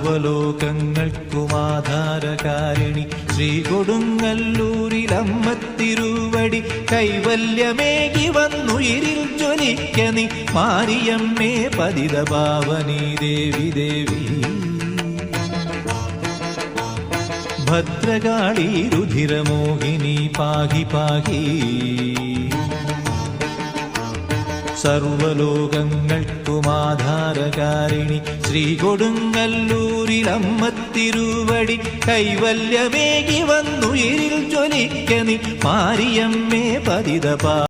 സർവലോകങ്ങൾക്കുമാധാരകാരിണി ശ്രീ കൊടുങ്ങല്ലൂരിലമ്മ തിരുവടി കൈവല്യമേകി വന്നുയിരിൽ ജ്വലിക്ക നീ മാരിയമ്മേ പതിതപാവനീ ദേവി ദേവി. ഭദ്രകാളി രുധിരമോഹിനി പാഹി പാഹി. സർവലോകങ്ങൾക്കുമാധാരകാരിണി ശ്രീ കൊടുങ്ങല്ലൂരിലമ്മ തിരുവടി കൈവല്യമേകി വന്നുയിരിൽ ജ്വലിക്ക നീ മാരിയമ്മേ പതിതപാ